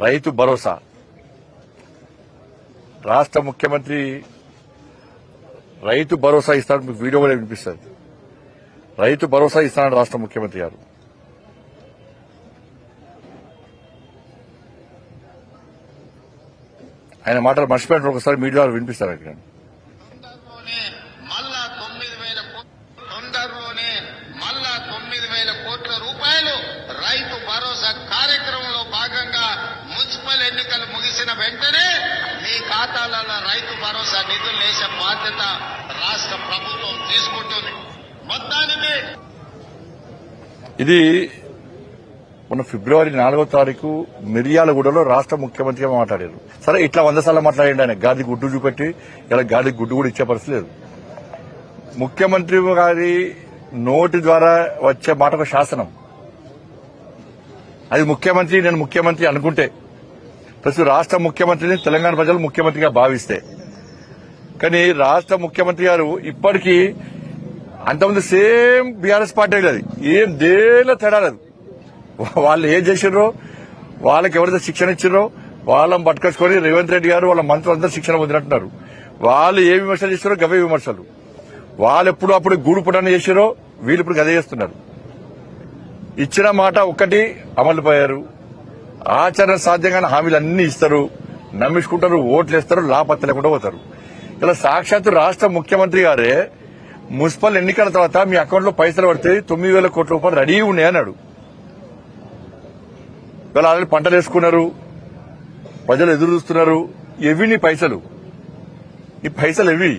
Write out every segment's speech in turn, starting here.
రైతు భరోసా రాష్ట్ర ముఖ్యమంత్రి రైతు భరోసా ఇస్తాడు. మీకు వీడియో కూడా వినిపిస్తుంది. రైతు భరోసా ఇస్తాడు రాష్ట్ర ముఖ్యమంత్రి గారు. ఆయన మాటలు మర్చిపోయినట్టు ఒకసారి మీడియాలో వినిపిస్తారు. ఇక్కడ మళ్ళా 9,000 కోట్ల రూపాయలు రైతు భరోసా కార్యక్రమంలో భాగంగా మున్సిపల్ ఎన్నికలు ముగిసిన వెంటనే మీ ఖాతాలలో రైతు భరోసా నిధులు వేసే బాధ్యత రాష్ట్ర ప్రభుత్వం తీసుకుంటుంది. మొత్తానికి ఇది మొన్న ఫిబ్రవరి 4వ తారీఖు మిర్యాలగూడలో రాష్ట్ర ముఖ్యమంత్రిగా మాట్లాడారు. సరే, ఇట్లా 100 సార్లు మాట్లాడండి. ఆయన గాది గుడ్డు చూపెట్టి ఇలా గాది గుడ్డు కూడా ఇచ్చే పరిస్థితి లేదు. ముఖ్యమంత్రి గారి నోటి ద్వారా వచ్చే మాట ఒక శాసనం. అది ముఖ్యమంత్రి నేను ముఖ్యమంత్రి అనుకుంటే, ప్రస్తుతం రాష్ట్ర ముఖ్యమంత్రిని తెలంగాణ ప్రజలు ముఖ్యమంత్రిగా భావిస్తే, కానీ రాష్ట్ర ముఖ్యమంత్రి గారు ఇప్పటికీ అంతకుముందు సేమ్ బీఆర్ఎస్ పార్టీ లేదు. ఏం దేనిలో తేడా లేదు. వాళ్ళు ఏం చేసిర్రో, వాళ్ళకి ఎవరైతే శిక్షణ ఇచ్చిర్రో వాళ్ళని పట్టుకొచ్చుకొని రేవంత్ రెడ్డి గారు వాళ్ళ మంత్రులందరూ శిక్షణ పొందినట్టున్నారు. వాళ్ళు ఏ విమర్శలు చేస్తారో గవే విమర్శలు. వాళ్ళు ఎప్పుడు అప్పుడు గూడు పుటాన్ని చేసిరో వీళ్ళు ఇప్పుడు గదే చేస్తున్నారు. ఇచ్చిన మాట ఒక్కటి అమలు పోయారు. ఆచరణ సాధ్యంగానే హామీలు అన్ని ఇస్తారు, నమ్మించుకుంటారు, ఓట్లు వేస్తారు, లాపత్త లేకుండా పోతారు. ఇలా సాక్షాత్తు రాష్ట్ర ముఖ్యమంత్రి గారే మున్సిపల్ ఎన్నికల తర్వాత మీ అకౌంట్ లో పైసలు పడితే 9,000 కోట్ల రూపాయలు రెడీ ఉన్నాయి అన్నాడు. వీళ్ళు ఆల్రెడీ పంటలు వేసుకున్నారు, ప్రజలు ఎదురు చూస్తున్నారు. ఎవి నీ పైసలు? ఈ పైసలు ఎవి?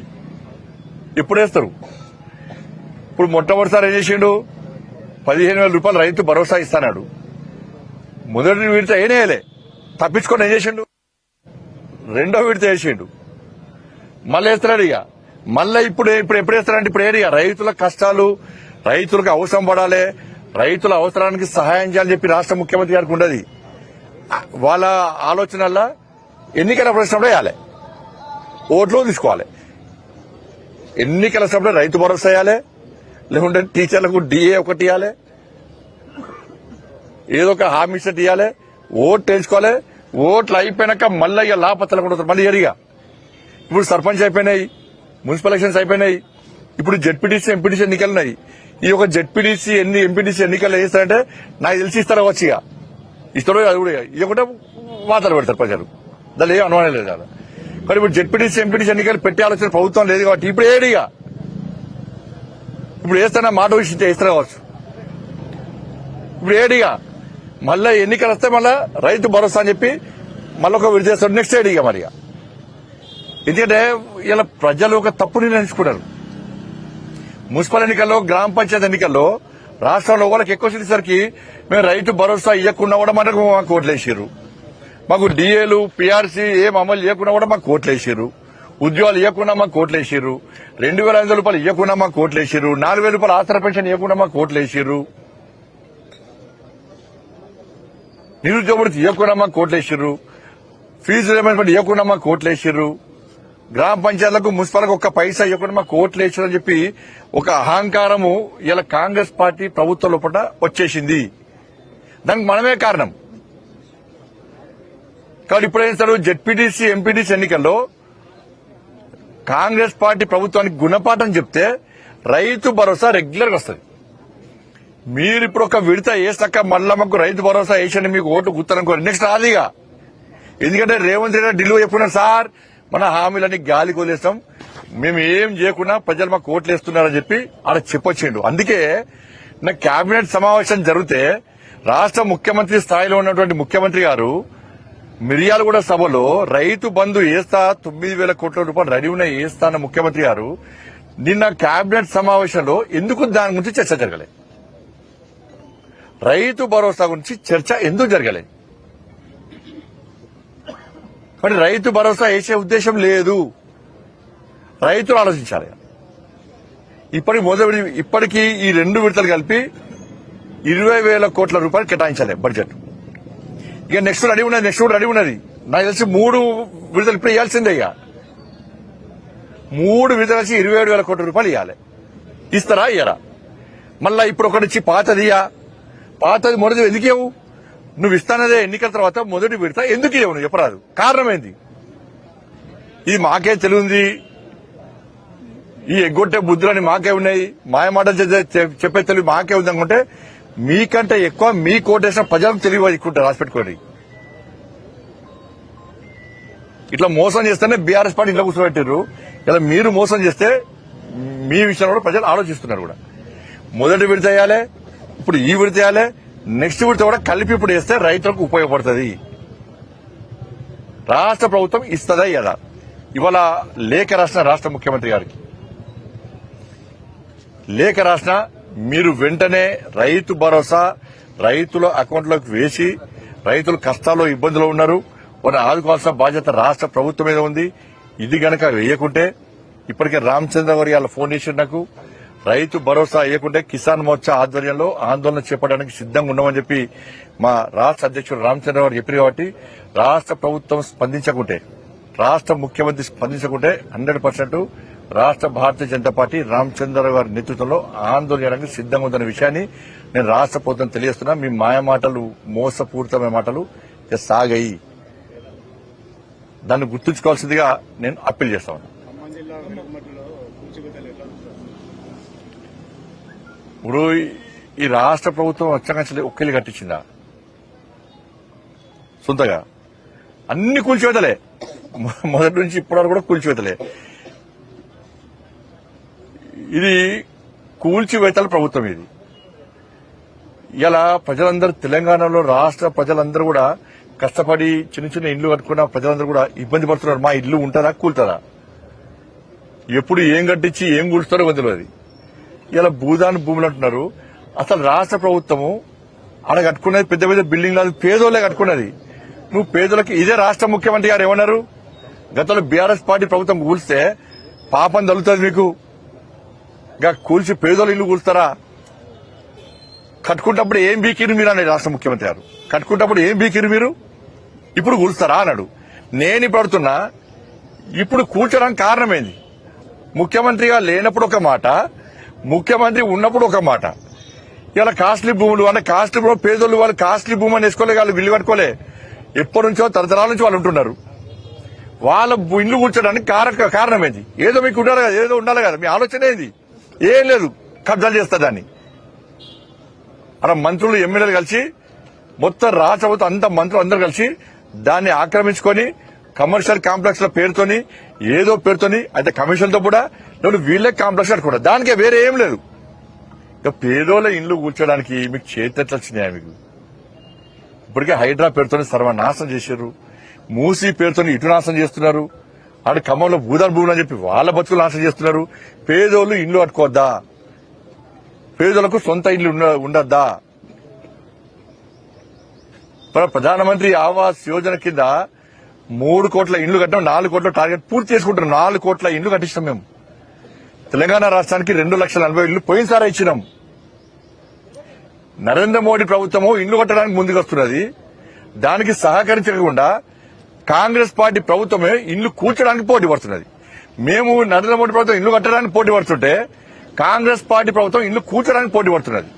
ఎప్పుడు వేస్తారు? ఇప్పుడు మొట్టమొదటిసారి ఏం చేసిండు? 15,000 రూపాయలు రైతు భరోసా ఇస్తాడు. మొదటి విడత ఏనేయలే, తప్పించుకొని ఏం చేసిండు? రెండో విడత వేసిండు, మళ్ళీ వేస్తున్నాడు. ఇక మళ్ళీ ఇప్పుడు ఎప్పుడు వేస్తారంటే ఇప్పుడు ఏరియా రైతుల కష్టాలు, రైతులకు అవసరం పడాలి, రైతుల అవసరానికి సహాయం చేయాలని చెప్పి రాష్ట్ర ముఖ్యమంత్రి గారికి ఉండదు. వాళ్ళ ఆలోచనల్లో ఎన్నికల ప్రశ్నప్పుడు వేయాలి, ఓట్లు తీసుకోవాలి. ఎన్నికల సమయంలో రైతు భరోసా వేయాలి, లేకుంటే టీచర్లకు డిఏ ఒకటి ఇవ్వాలి, ఏదో ఒక హామీ సెట్ ఇవ్వాలి, ఓట్లు వేసుకోవాలి. ఓట్లు అయిపోయినాక మళ్ళీ ఇక లాపత్తలు కూడా మళ్ళీ ఏరిగా. ఇప్పుడు సర్పంచ్ అయిపోయినాయి, మున్సిపల్ ఎలక్షన్స్ అయిపోయినాయి, ఇప్పుడు జెడ్పీటీసీ ఎంపీటీసీ ఎన్నికలు ఉన్నాయి. ఈ ఒక జెడ్పీటీసీ ఎంపీటీసీ ఎన్నికలు వేస్తారంటే నాకు తెలిసి ఇస్తారా వచ్చి ఇక ఇస్తారో అది కూడా ఇవ్వకుండా వాతాలు పెడతారు ప్రజలు. దాని ఏం అనుమానం లేదు కదా. కానీ ఇప్పుడు జెడ్పీటీసీ ఎంపీటీసీ ఎన్నికలు పెట్టే ఆలోచన ప్రభుత్వం లేదు కాబట్టి ఇప్పుడు ఏడిగా ఇప్పుడు వేస్తానా మాట విషయం వేస్తారు కావచ్చు. ఇప్పుడు ఏడిగా మళ్ళీ ఎన్నికలు వస్తే మళ్ళా రైతు భరోసా అని చెప్పి మళ్ళీ ఒక విడుదల చేస్తారు. నెక్స్ట్ ఏడిగా మరిగా. ఎందుకంటే ఇలా ప్రజలు ఒక తప్పు నిర్ణయించుకున్నారు. మున్సిపల్ ఎన్నికల్లో, గ్రామ పంచాయతీ ఎన్నికల్లో రాష్ట్రంలో వాళ్ళకి ఎక్కువ సరికి మేము రైతు భరోసా ఇవ్వకుండా కూడా మాకు ఓట్లేసారు. మాకు డిఏలు పీఆర్సీ ఏం అమలు చేయకుండా కూడా మాకు ఓట్లేసారు. ఉద్యోగాలు ఇవ్వకుండా మాకు ఓట్లేసారు. 2,500 రూపాయలు ఇవ్వకుండా మాకు ఓట్లేసారు. 4,000 రూపాయలు ఆసరా పెన్షన్ ఇవ్వకుండా మాకు ఓట్లేసారు. నిరుద్యోగులు ఇవ్వకుండా మాకు ఓట్లేసారు. ఫీజు రియంబర్స్మెంట్ ఇవ్వకుండా మాకు ఓట్లేసారు. గ్రామ పంచాయతీలకు, మున్సిపల్కి ఒక్క పైసా ఇవ్వకుండా మాకు ఓట్లు వేసారని చెప్పి ఒక అహంకారము ఇలా కాంగ్రెస్ పార్టీ ప్రభుత్వం లోపల వచ్చేసింది. దానికి మనమే కారణం. కాబట్టి ఇప్పుడు ఏం చేస్తారు? జెడ్పీటీసీ ఎంపీటీసీ ఎన్నికల్లో కాంగ్రెస్ పార్టీ ప్రభుత్వానికి గుణపాఠం చెప్తే రైతు భరోసా రెగ్యులర్ గా వస్తుంది. మీరు ఇప్పుడు ఒక విడత వేసాక మళ్ళా మాకు రైతు భరోసా వేసండి మీకు ఓటు గుర్తారనుకోరు, నెక్స్ట్ రాదిగా. ఎందుకంటే రేవంత్ రెడ్డి ఢిల్లీ చెప్పుకున్నారు, సార్ మన హామీలన్నీ గాలి కొలేస్తాం, మేము ఏం చేయకుండా ప్రజలు మాకు ఓట్లు వేస్తున్నారని చెప్పి ఆడ చెప్పొచ్చిండు. అందుకే నా కేబినెట్ సమావేశం జరిగితే రాష్ట్ర ముఖ్యమంత్రి స్థాయిలో ఉన్నటువంటి ముఖ్యమంత్రి గారు మిర్యాలగూడ సభలో రైతు బంధు వేస్తా 9,000 కోట్ల రూపాయలు రెడీ ఉన్నాయి వేస్తా అన్న ముఖ్యమంత్రి గారు నిన్న కేబినెట్ సమావేశంలో ఎందుకు దాని గురించి చర్చ జరగలేదు? రైతు భరోసా గురించి చర్చ ఎందుకు జరగలేదు? కానీ రైతు భరోసా వేసే ఉద్దేశం లేదు. రైతులు ఆలోచించాలి. ఇప్పటికీ ఈ 2 విడతలు కలిపి 20,000 కోట్ల రూపాయలు కేటాయించాలి బడ్జెట్. ఇక నెక్స్ట్ రెడీ ఉన్నది. నాకు తెలిసి 3 విడతలు ఇప్పుడు ఇవ్వాల్సిందే. ఇక 3 విడతలు వచ్చి 27,000 కోట్ల రూపాయలు ఇవ్వాలి. ఇస్తారా ఇయ్యరా? మళ్ళా ఇప్పుడు ఒకటి పాతది మొదటి ఎందుకు నువ్వు ఇస్తానదే ఎన్నికల తర్వాత మొదటి విడత ఎందుకు ఇవ్వను చెప్పరాదు, కారణం ఏంది? ఇది మాకే తెలియంది, ఈ ఎగ్గొట్టే బుద్ధులని మాకే ఉన్నాయి, మాయమాటలు చెప్పే తెలివి మాకే ఉంది అనుకుంటే మీకంటే ఎక్కువ మీ కోటేసిన ప్రజలకు తెలివి ఇక్కుంటారు. రాసిపెట్టుకోండి. ఇట్లా మోసం చేస్తేనే బీఆర్ఎస్ పార్టీ ఇంట్లో కూర్చోబెట్టారు. ఇలా మీరు మోసం చేస్తే మీ విషయంలో కూడా ప్రజలు ఆలోచిస్తున్నారు కూడా. మొదటి విడత వేయాలి, ఇప్పుడు ఈ విడత వేయాలి, నెక్స్ట్ విడత కూడా కలిపి ఇప్పుడు వేస్తే రైతులకు ఉపయోగపడుతుంది. రాష్ట్ర ప్రభుత్వం ఇస్తుందా ఇదా? ఇవాళ లేఖ రాసిన రాష్ట్ర ముఖ్యమంత్రి గారికి లేఖ రాసిన, మీరు వెంటనే రైతు భరోసా రైతుల అకౌంట్లోకి వేసి రైతులు కష్టాల్లో ఇబ్బందులు ఉన్నారు, వారిని ఆదుకోవాల్సిన బాధ్యత రాష్ట్ర ప్రభుత్వం మీద ఉంది. ఇది గనక వేయకుంటే, ఇప్పటికే రామచంద్ర గారు వాళ్ళ ఫోన్ చేసి నాకు రైతు భరోసా వేయకుంటే కిసాన్ మోర్చా ఆధ్వర్యంలో ఆందోళన చేపట్టడానికి సిద్దంగా ఉన్నామని చెప్పి మా రాష్ట్ర అధ్యక్షుడు రామచంద్ర గారు చెప్పారు. కాబట్టి రాష్ట్ర ప్రభుత్వం స్పందించకుంటే, రాష్ట్ర ముఖ్యమంత్రి స్పందించకుంటే 100% రాష్ట్ర భారతీయ జనతా పార్టీ రామచంద్ర గారి నేతృత్వంలో ఆందోళన చేయడానికి సిద్దంగా ఉందన్న విషయాన్ని నేను రాష్ట్ర ప్రభుత్వం తెలియజేస్తున్నా. మీ మాయ మాటలు, మోసపూరితమైన మాటలు సాగాయి, దాన్ని గుర్తుంచుకోవాల్సిందిగా నేను అప్పీల్ చేస్తాను. ఇప్పుడు ఈ రాష్ట్ర ప్రభుత్వం వచ్చాక ఒక్కలు కట్టించిందా? సొంతగా అన్ని కూల్చివేతలే, మొదటి నుంచి ఇప్పటి వరకు కూడా కూల్చివేతలే. ఇది కూల్చివేతల ప్రభుత్వం. ఇది ఇలా ప్రజలందరూ, తెలంగాణలో రాష్ట్ర ప్రజలందరూ కూడా కష్టపడి చిన్న చిన్న ఇండ్లు కట్టుకున్న ప్రజలందరూ కూడా ఇబ్బంది పడుతున్నారు. మా ఇల్లు ఉంటుందా, కూలుతుందా? ఎప్పుడు ఏం కట్టించి ఏం కూల్స్తారో వదిలేదు. ఇలా భూదాన్ భూములు అంటున్నారు. అసలు రాష్ట్ర ప్రభుత్వము ఆడ కట్టుకున్నది పెద్ద పెద్ద బిల్డింగ్ లేదు, పేదోళ్లే కట్టుకున్నది. నువ్వు పేదోళ్ళకి, ఇదే రాష్ట్ర ముఖ్యమంత్రి గారు ఏమన్నారు? గతంలో బీఆర్ఎస్ పార్టీ ప్రభుత్వం కూల్స్తే పాపం తగులుతుంది మీకు, ఇంకా కూల్చి పేదోళ్ళు ఇల్లు కూల్స్తారా? కట్టుకుంటప్పుడు ఏం బీకిరు మీరు అన్నాడు రాష్ట్ర ముఖ్యమంత్రి గారు. కట్టుకుంటప్పుడు ఏం బీకిరు మీరు, ఇప్పుడు కూల్స్తారా అన్నాడు. నేను ఇప్పుడు అడుగుతున్నా, ఇప్పుడు కూల్చడానికి కారణమేంది? ముఖ్యమంత్రిగా లేనప్పుడు ఒక మాట, ముఖ్యమంత్రి ఉన్నప్పుడు ఒక మాట. ఇలా కాస్ట్లీ భూములు అంటే కాస్ట్లీ భూములు, పేదోళ్ళు వాళ్ళు కాస్ట్లీ భూమి అని వేసుకోలే, వాళ్ళు బిల్లు కట్టుకోలే. ఎప్పటి నుంచో తరతరాల నుంచి వాళ్ళు ఉంటున్నారు. వాళ్ళ ఇల్లు కూర్చోడానికి కారణం ఏంది? ఏదో మీకు ఉండాలి కదా, ఏదో ఉండాలి కదా. మీ ఆలోచన ఏంది? ఏం లేదు, కబ్జాలు చేస్తా దాన్ని. అలా మంత్రులు, ఎమ్మెల్యేలు కలిసి మొత్తం రాష్ట్ర ప్రభుత్వం అంత మంత్రులు అందరూ కలిసి దాన్ని ఆక్రమించుకొని కమర్షియల్ కాంప్లెక్స్ ల పేరుతోని, ఏదో పేరుతోని, అయితే కమిషన్తో కూడా వీళ్ళే కాంప్లెక్స్ కట్టుకుంటారు. దానికే వేరే ఏం లేదు. ఇక పేదోళ్ళ ఇండ్లు కూర్చోడానికి మీకు చేతెట్లు వచ్చినాయా? మీకు ఇప్పటికే హైడ్రా పేరుతోని సర్వనాశనం చేశారు, మూసీ పేరుతోని ఇటు నాశనం చేస్తున్నారు, ఆడ ఖమ్మంలో భూదాన్ భూములు అని చెప్పి వాళ్ళ బతుకులు నాశనం చేస్తున్నారు. పేదోళ్ళు ఇండ్లు కట్టుకోవద్దా? పేదోళ్లకు సొంత ఇండ్లు ఉండద్దా? ప్రధానమంత్రి ఆవాస్ యోజన కింద 3 కోట్ల ఇండ్లు కట్టాం, 4 కోట్ల టార్గెట్ పూర్తి చేసుకుంటున్నాం. 4 కోట్ల ఇండ్లు కట్టిస్తాం మేము. తెలంగాణ రాష్ట్రానికి 2,40,40 ఇళ్లు పోయినసారి ఇచ్చినాం. నరేంద్ర మోడీ ప్రభుత్వము ఇండ్లు కట్టడానికి ముందుకు వస్తున్నది. దానికి సహకరించకుండా కాంగ్రెస్ పార్టీ ప్రభుత్వమే ఇండ్లు కూర్చడానికి పోటీ పడుతున్నది. మేము నరేంద్ర మోడీ ప్రభుత్వం ఇండ్లు కట్టడానికి పోటీ పడుతుంటే కాంగ్రెస్ పార్టీ ప్రభుత్వం ఇండ్లు కూర్చడానికి పోటీ పడుతున్నది.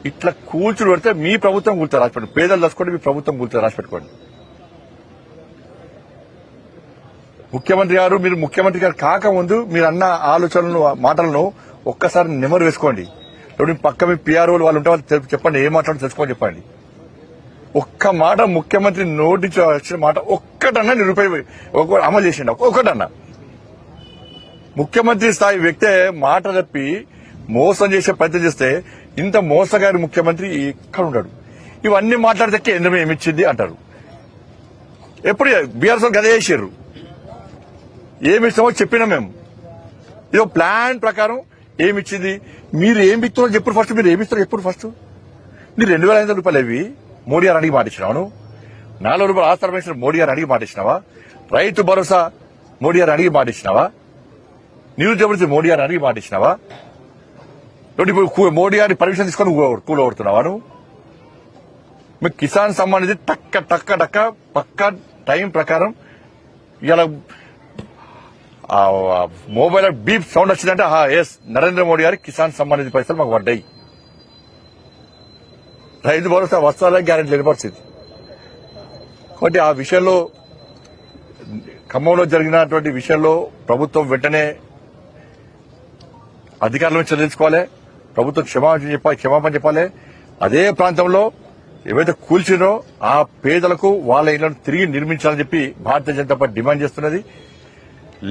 ఇట్లా కూల్చుడు పడితే మీ ప్రభుత్వం కూల్చారు రాసిపెట్టుకోండి. పేదలు దసుకోండి, మీ ప్రభుత్వం కూల్చారు రాసిపెట్టుకోండి. ముఖ్యమంత్రి గారు, మీరు ముఖ్యమంత్రి గారు కాకముందు మీరు అన్న ఆలోచనలను, మాటలను ఒక్కసారి నెమరు వేసుకోండి. పక్క మీ పిఆర్ఓలు వాళ్ళు ఉంటే వాళ్ళు చెప్పండి, ఏం మాట్లాడో తెలుసుకోని చెప్పండి. ఒక్క మాట ముఖ్యమంత్రి నోటి వచ్చిన మాట ఒక్కటన్నా అమలు చేసిండు, ఒక్కటన్నా. ముఖ్యమంత్రి స్థాయి వ్యక్తే మాట తప్పి మోసం చేసే ప్రయత్నం చేస్తే ఇంత మోసగారి ముఖ్యమంత్రి ఎక్కడ ఉంటాడు? ఇవన్నీ మాట్లాడితే కేంద్రం ఏమిచ్చింది అంటారు. ఎప్పుడు బీఆర్ఎస్ గదే చేసారు. ఏమిస్తామో చెప్పినా మేము. ఇదో ప్లాన్ ప్రకారం ఏమిచ్చింది. మీరు ఏమి ఇస్తున్నారో చెప్పు ఫస్ట్. మీరు ఏమిస్తారో ఎప్పుడు ఫస్ట్. మీరు 2,500 రూపాయలు ఇవి మోడీ గారు అడిగి మాటిచ్చినావా? నువ్వు 4 రూపాయలు ఆస్తుల పెన్షన్ మోడీ గారు అడిగి మాటిచ్చినావా? రైతు భరోసా మోడీ గారు అడిగి మాటిచ్చినావా? నిరుద్యోగ మోడీ గారు అడిగి మాటిచ్చినావా? ఇప్పుడు మోడీ గారి పర్మిషన్ తీసుకొని కూలగొడుతున్నావా నువ్వు? మీకు కిసాన్ సమ్మాన్ ఇది టక్క పక్క టైం ప్రకారం ఇలా మొబైల్ బీప్ సౌండ్ వచ్చిందంటే ఎస్ నరేంద్ర మోడీ గారి కిసాన్ సమ్మాన్ నిధి పైసలు మాకు పడ్డాయి. రైతు భరోసా వస్తారని గ్యారెంటీ లేని పరిస్థితి. కాబట్టి ఆ విషయంలో ఖమ్మంలో జరిగినటువంటి విషయంలో ప్రభుత్వం వెంటనే అధికారులను చెల్లించుకోవాలి, ప్రభుత్వం క్షమాపణ చెప్పాలి. అదే ప్రాంతంలో ఏవైతే కూల్చినో ఆ పేదలకు వాళ్ళ ఇళ్లను తిరిగి నిర్మించాలని చెప్పి భారతీయ జనతా పార్టీ డిమాండ్ చేస్తున్నది.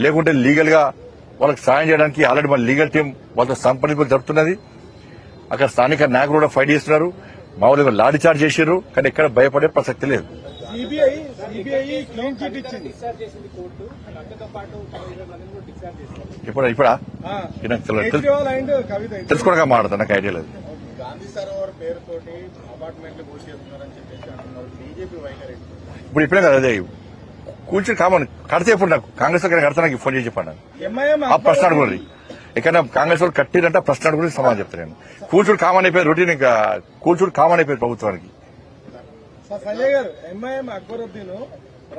లేకుంటే లీగల్ గా వాళ్ళకి సాయం చేయడానికి ఆల్రెడీ మన లీగల్ టీం వాళ్ళతో సంప్రదింపులు జరుపుతున్నది. అక్కడ స్థానిక నాయకులు కూడా ఫైట్ చేస్తున్నారు. మామూలుగా లాఠీ చార్జ్ చేశారు, కానీ ఎక్కడ భయపడే ప్రసక్తి లేదు. సిబిఐ క్లీన్ చిట్ ఇచ్చింది. ఇప్పుడా కేజ్రీవాల్ అండ్ కవిత తెలుసుకోవడానికి మాట్లాడతాను, నాకు ఐడియా లేదు. గాంధీ సరోవర్ పేరుతోటి అపార్ట్మెంట్లు కూల్చేస్తున్నారని చెప్పేసి అంటున్నారు బీజేపీ వైఖరి. ఇప్పుడే కదా అదే కూర్చుని కామన్ కడితే ఇప్పుడు నాకు కాంగ్రెస్ దగ్గర కడితే నాకు ఫోన్ చేసి చెప్పాను. ఎంఐఎం ఆ ప్రశ్న అడుగుతుంది ఎక్కడైనా కాంగ్రెస్ వాళ్ళు కట్టిరంటే ప్రశ్న అడుగుతుంది సమాధానం చెప్తాను. నేను కూర్చుడు కామన్ అయిపోయింది, రొటీన్ ఇంకా కూర్చుడు కామన్ అయిపోయింది ప్రభుత్వానికి. సంజయ్ గారు, ఎంఐఎం అక్బరుద్దీన్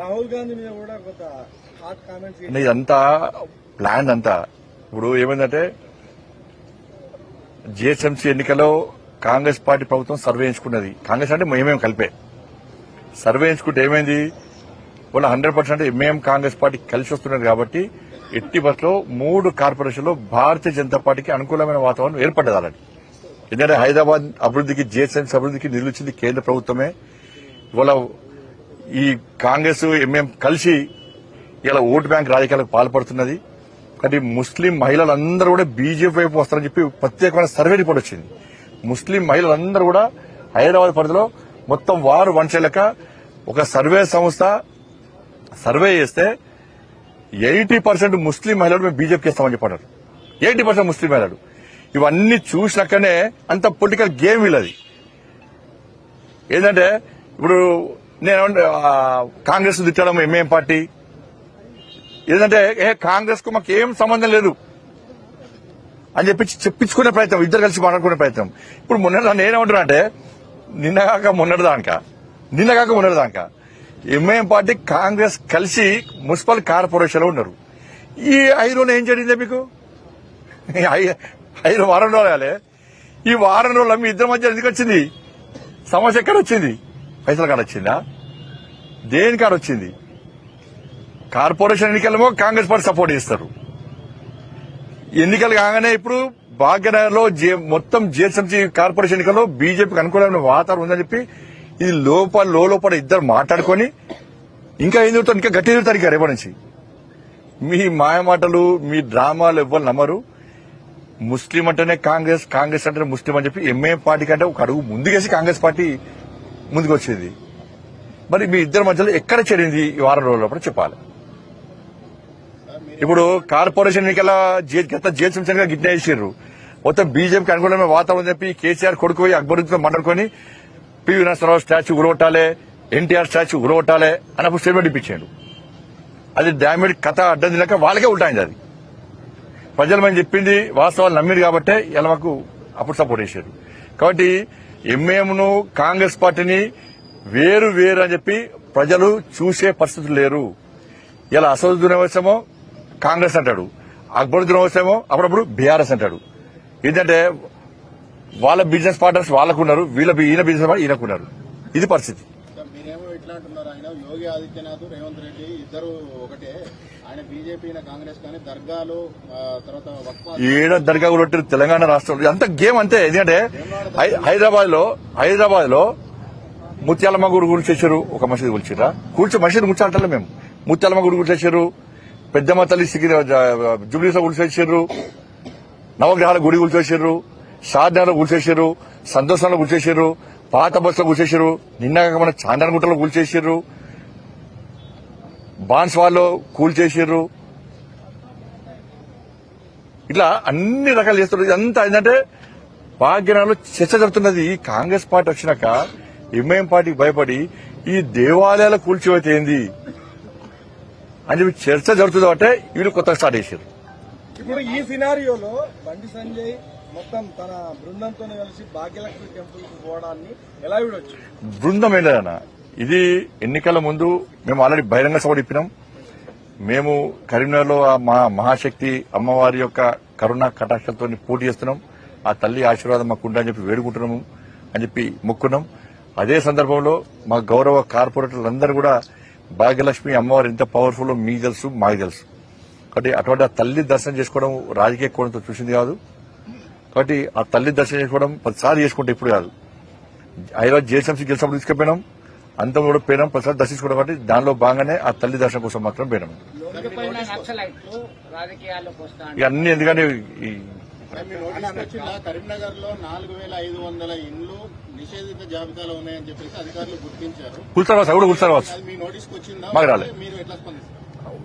రాహుల్ గాంధీ మీద కూడా కొంత హాట్ కామెంట్స్. ఇదంతా ప్లాన్ అంతా. ఇప్పుడు ఏమైందంటే జిహెచ్ఎంసీ ఎన్నికల్లో కాంగ్రెస్ పార్టీ ప్రభుత్వం సర్వే ఎంచుకున్నది. కాంగ్రెస్ అంటే మేమేం కలిపే సర్వే ఎంచుకుంటే ఏమైంది, వాళ్ళ 100% ఎంఐఎం కాంగ్రెస్ పార్టీ కలిసి వస్తున్నది. కాబట్టి ఎట్టి బస్సులో 3 కార్పొరేషన్లో భారతీయ జనతా పార్టీకి అనుకూలమైన వాతావరణం ఏర్పడ్డది అలాంటి. ఎందుకంటే హైదరాబాద్ అభివృద్దికి జిహెచ్ఎంసీ అభివృద్దికి నిధులు ఇచ్చింది కేంద్ర ప్రభుత్వమే. ఇవాళ ఈ కాంగ్రెస్ ఎంఐఎం కలిసి ఇలా ఓటు బ్యాంక్ రాజకీయాలకు పాల్పడుతున్నది. కానీ ముస్లిం మహిళలందరూ కూడా బీజేపీ వైపు వస్తారని చెప్పి ప్రత్యేకమైన సర్వే రిపోర్ట్ వచ్చింది. ముస్లిం మహిళలందరూ కూడా హైదరాబాద్ పరిధిలో మొత్తం వారు వంచలేక ఒక సర్వే సంస్థ సర్వే చేస్తే 80% ముస్లిం మహిళలు మేము బీజేపీకి ఇస్తామని చెప్పారు. 80% ముస్లిం మహిళలు. ఇవన్నీ చూసినాకనే అంత పొలిటికల్ గేమ్ వీళ్ళది. ఏంటంటే ఇప్పుడు నేను కాంగ్రెస్ తిట్టడం ఎంఐఎం పార్టీ ఏంటంటే కాంగ్రెస్ కు మాకు ఏం సంబంధం లేదు అని చెప్పి చెప్పించుకునే ప్రయత్నం, ఇద్దరు కలిసి మాట్లాడుకునే ప్రయత్నం. ఇప్పుడు మొన్న నేనేమంటున్నా అంటే నిన్నగాక మొన్నటిదాకా ఎంఐఎం పార్టీ కాంగ్రెస్ కలిసి మున్సిపల్ కార్పొరేషన్ లో ఉన్నారు. ఈ 5 రోజులు ఏం జరిగిందే మీకు? 5 వారం రోజులు. ఈ వారం రోజుల మీ ఇద్దరి మధ్య ఎందుకు వచ్చింది సమస్య? ఎక్కడ వచ్చింది? పైసల కాడ వచ్చిందా? దేని కాడ వచ్చింది? కార్పొరేషన్ ఎన్నికలేమో కాంగ్రెస్ పార్టీ సపోర్ట్ చేస్తారు. ఎన్నికలు కాగానే ఇప్పుడు భాగ్యనగర్లో మొత్తం జిహెచ్ఎంసీ కార్పొరేషన్ ఎన్నికల్లో బీజేపీకి అనుకూలమైన వాతావరణం ఉందని చెప్పి ఇది లోపల ఇద్దరు మాట్లాడుకుని ఇంకా ఏం చెబుతారు, ఇంకా గట్టి చెబుతారు. ఇక రేపటి నుంచి మీ మాయమాటలు, మీ డ్రామాలు ఎవ్వరు నమ్మరు. ముస్లిం అంటేనే కాంగ్రెస్, కాంగ్రెస్ అంటేనే ముస్లిం అని చెప్పి ఎంఐఎం పార్టీ కంటే ఒక అడుగు ముందుకేసి కాంగ్రెస్ పార్టీ ముందుకు వచ్చింది. మరి మీ ఇద్దరి మధ్యలో ఎక్కడ చేరింది ఈ వారం రోజుల చెప్పాలి. ఇప్పుడు కార్పొరేషన్ ఎన్నికల జిహెచ్ఎంసీ గిట్నే చేసారు. మొత్తం బీజేపీకి అనుకూలమైన వాతావరణం చెప్పి కేసీఆర్ కొడుకు పోయి అక్బరుద్దీన్తో మాట్లాడుకుని పివి నరసింహారావు స్టాచ్యూ ఉరగొట్టాలి, ఎన్టీఆర్ స్టాచ్యూ ఉరగొట్టాలి అన్నప్పుడు స్టేట్మెంట్ ఇప్పించాడు. అది డామేజ్ కథ అడ్డం తినక వాళ్ళకే ఉల్టాయింది. అది ప్రజలు మనం చెప్పింది వాస్తవాలు నమ్మిరు కాబట్టే ఇలా మాకు అప్పుడు సపోర్ట్ చేశారు. కాబట్టి ఎంఐఎంను కాంగ్రెస్ పార్టీని వేరు అని చెప్పి ప్రజలు చూసే పరిస్థితులు లేరు. ఇలా అసదుద్దీన్ ఓవైసీమో కాంగ్రెస్ అంటాడు, అక్బరుద్దీన్ ఓవైసీమో అప్పుడప్పుడు బీఆర్ఎస్ అంటాడు. ఏంటంటే వాళ్ళ బిజినెస్ పార్ట్నర్స్ వాళ్ళకున్నారు, ఈయన బిజినెస్ పార్ట్నర్ ఈయనకున్నారు. ఇది పరిస్థితి. మీరేమో ఇట్లా అంటున్నారు, ఆయన యోగి ఆదిత్యనాథ్, రేవంత్ రెడ్డి ఇద్దరు ఒకటే. ఆయన బీజేపీ కాంగ్రెస్ కానీ దర్గాలు తర్వాత ఏడ దర్గా కూడా తెలంగాణ రాష్ట్రంలో అంత గేమ్ అంతే. ఎందుకంటే హైదరాబాద్ లో ముత్యాలమ్మ గుడి కూల్చేశారు, ఒక మసీదు కూల్చిరా మసీదు కూర్చోంటారు మేము. ముత్యాలమ్మ గుడి కూల్చేశారు, పెద్దమ్మ తల్లి జుబ్లీలో కూల్చేశారు, నవగ్రహాల గుడి కూల్చేశారు, షాద్నగర్లో కూల్చేశారు, సంతోషంలో కూల్చేశారు, పాత బస్సులో కూల్చేశారు, నిన్న మన చాందనగుట్టలో కూల్చేశారు, బాన్స్వాల్లో కూల్చేశారు. ఇట్లా అన్ని రకాలు చేస్తున్నారు. ఇదంతా ఏంటంటే భాగ్యనగర్లో చర్చ జరుగుతున్నది. ఈ కాంగ్రెస్ పార్టీ వచ్చినాక ఎంఐఎం పార్టీకి భయపడి ఈ దేవాలయాల కూల్చివేత ఏంది అని చెప్పి చర్చ జరుగుతుంది. అంటే వీళ్ళు కొత్తగా స్టార్ట్ చేశారు. ఇప్పుడు ఈ సినారియోలో బండి సంజయ్ మొత్తం తన బృందంతో కలిసి భాగ్యలక్ష్మి టెంపుల్ కు పోవడాన్ని ఎలా చూడొచ్చు? బృందం ఏం లేదన్న, ఇది ఎన్నికల ముందు మేము ఆల్రెడీ బహిరంగ సభ ఇప్పినాం. మేము కరీంనగర్లో మా మహాశక్తి అమ్మవారి యొక్క కరుణా కటాక్షంతో పోటీ చేస్తున్నాం. ఆ తల్లి ఆశీర్వాదం మాకు ఉండాలని చెప్పి వేడుకుంటున్నాము. అని చెప్పి మొక్కున్నాం. అదే సందర్భంలో మా గౌరవ కార్పొరేటర్లందరూ కూడా భాగ్యలక్ష్మి అమ్మవారు ఎంత పవర్ఫుల్ మీకు తెలుసు, మాకు తెలుసు. కాబట్టి అటువంటి ఆ తల్లి దర్శనం చేసుకోవడం రాజకీయ కోణంతో చూసింది కాదు. కాబట్టి ఆ తల్లి దర్శనం చేసుకోవడం 10 చేసుకుంటే ఇప్పుడు కాదు. హైదరాబాద్ జేఎస్ఎంసీ గెలిచినప్పుడు తీసుకుపోయినాం, అంతం కూడా పోయినాం, 10 దర్శించుకోవడం. కాబట్టి దానిలో భాగంగానే ఆ తల్లి దర్శనం కోసం మాత్రం పోయినాం. ఇక అన్ని ఎందుకంటే మీ నోటీస్ వచ్చిందా? కరీంనగర్ లో 4500 ఇండ్లు నిషేధిత జాబితాలో ఉన్నాయని చెప్పేసి అధికారులు గుర్తించారు. కూర్చోవచ్చు, అవి కూడా కూర్చోవచ్చు. అది మీ నోటీస్కి వచ్చిందా? మాకు రాలేదు. మీరు ఎట్లా స్పందిస్తారు?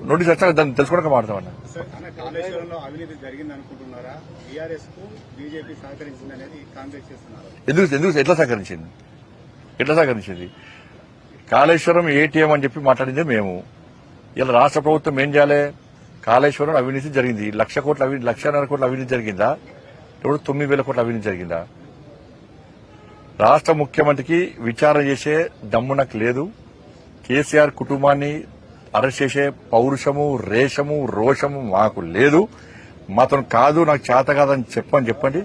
నోటీస్ వచ్చాక దాన్ని తెలుసుకోవడానికి మాట్లాడతామన్నా. కాళేశ్వరంలో అవినీతి జరిగింది అనుకుంటున్నారా? బీఆర్ఎస్ కు బీజేపీ సహకరించింది అనేది కాంగ్రెస్ చేస్తున్నారు. ఎందుకు ఎట్లా సహకరించింది? కాళేశ్వరం ఏటీఎం అని చెప్పి మాట్లాడిందే మేము. ఇలా రాష్ట్ర ప్రభుత్వం ఏం చేయాలి? కాళేశ్వరం అవినీతి జరిగింది, 1,00,000 కోట్ల అవినీతి, 1,50,000 కోట్ల అవినీతి జరిగిందా? ఇప్పుడు 9,000 కోట్ల అవినీతి జరిగిందా? రాష్ట్ర ముఖ్యమంత్రికి విచారణ చేసే దమ్ము నాకు లేదు. కేసీఆర్ కుటుంబాన్ని అరెస్ట్ చేసే పౌరుషము, రేషము, రోషము మాకు లేదు. మాతో కాదు, నాకు చేత కాదని చెప్పండి,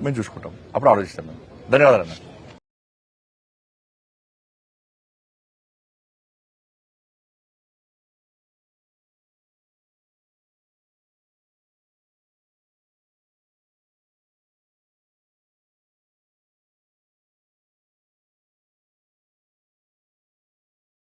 మేము చూసుకుంటాం. అప్పుడు ఆలోచిస్తాం. ధన్యవాదాలు అన్న.